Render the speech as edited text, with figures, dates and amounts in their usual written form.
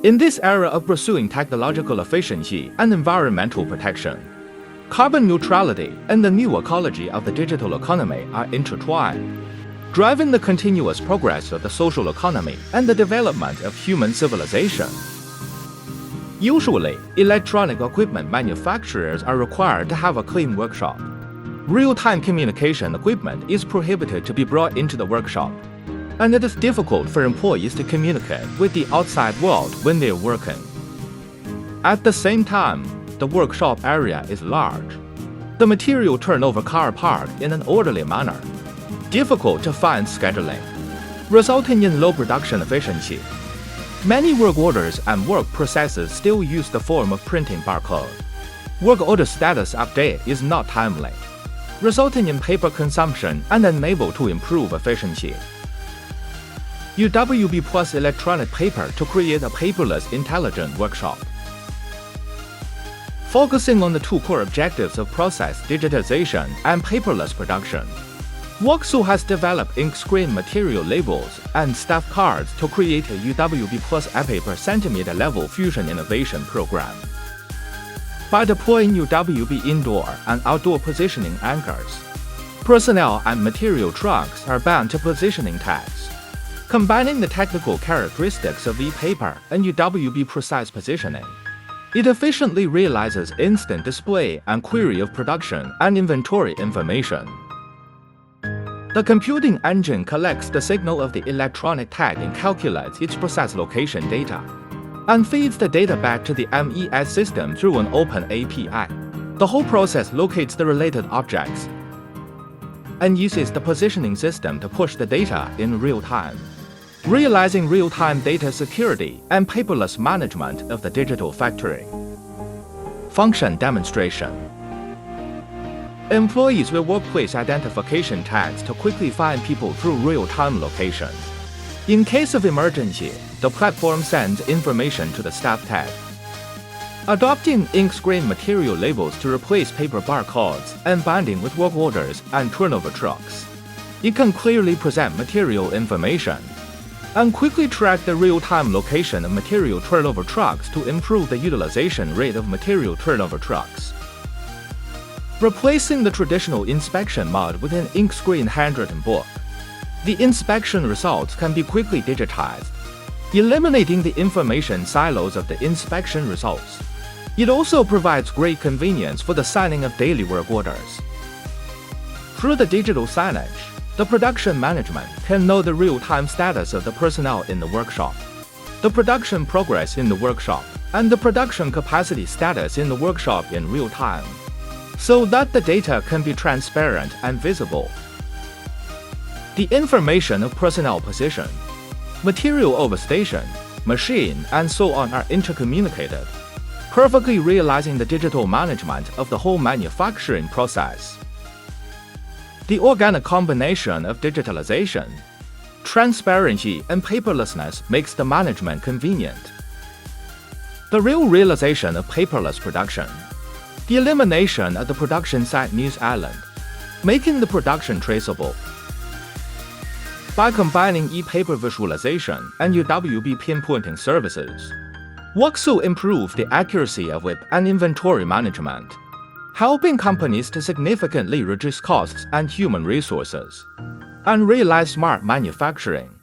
In this era of pursuing technological efficiency and environmental protection, carbon neutrality and the new ecology of the digital economy are intertwined, driving the continuous progress of the social economy and the development of human civilization. Usually, electronic equipment manufacturers are required to have a clean workshop. Real-time communication equipment is prohibited to be brought into the workshop, and it is difficult for employees to communicate with the outside world when they are working. At the same time, the workshop area is large. The material turnover car parked in an orderly manner, difficult to find scheduling, resulting in low production efficiency. Many work orders and work processes still use the form of printing barcode. Work order status update is not timely, resulting in paper consumption and unable to improve efficiency. UWB+electronic paper to create a paperless intelligent workshop. Focusing on the two core objectives of process digitization and paperless production, WOKSU has developed ink screen material labels and staff cards to create a UWB+E-paper centimeter-level fusion innovation program. By deploying UWB indoor and outdoor positioning anchors, personnel and material trucks are bound to positioning tags. Combining the technical characteristics of e-paper and UWB precise positioning, it efficiently realizes instant display and query of production and inventory information. The computing engine collects the signal of the electronic tag and calculates its process location data, and feeds the data back to the MES system through an open API. The whole process locates the related objects and uses the positioning system to push the data in real time, realizing real-time data security and paperless management of the digital factory. Function demonstration. Employees will workplace identification tags to quickly find people through real-time location. In case of emergency, the platform sends information to the staff tag. Adopting ink screen material labels to replace paper barcodes and binding with work orders and turnover trucks, it can clearly present material information and quickly track the real-time location of material turnover trucks to improve the utilization rate of material turnover trucks. Replacing the traditional inspection mode with an ink screen handwritten book, the inspection results can be quickly digitized, eliminating the information silos of the inspection results. It also provides great convenience for the signing of daily work orders. Through the digital signage, the production management can know the real-time status of the personnel in the workshop, the production progress in the workshop, and the production capacity status in the workshop in real time, so that the data can be transparent and visible. The information of personnel position, material overstation, machine, and so on are intercommunicated, perfectly realizing the digital management of the whole manufacturing process. The organic combination of digitalization, transparency, and paperlessness makes the management convenient. The real realization of paperless production, the elimination of the production site news island, making the production traceable. By combining e-paper visualization and UWB pinpointing services, WOKSU improved the accuracy of WIP and inventory management, helping companies to significantly reduce costs and human resources, and realize smart manufacturing.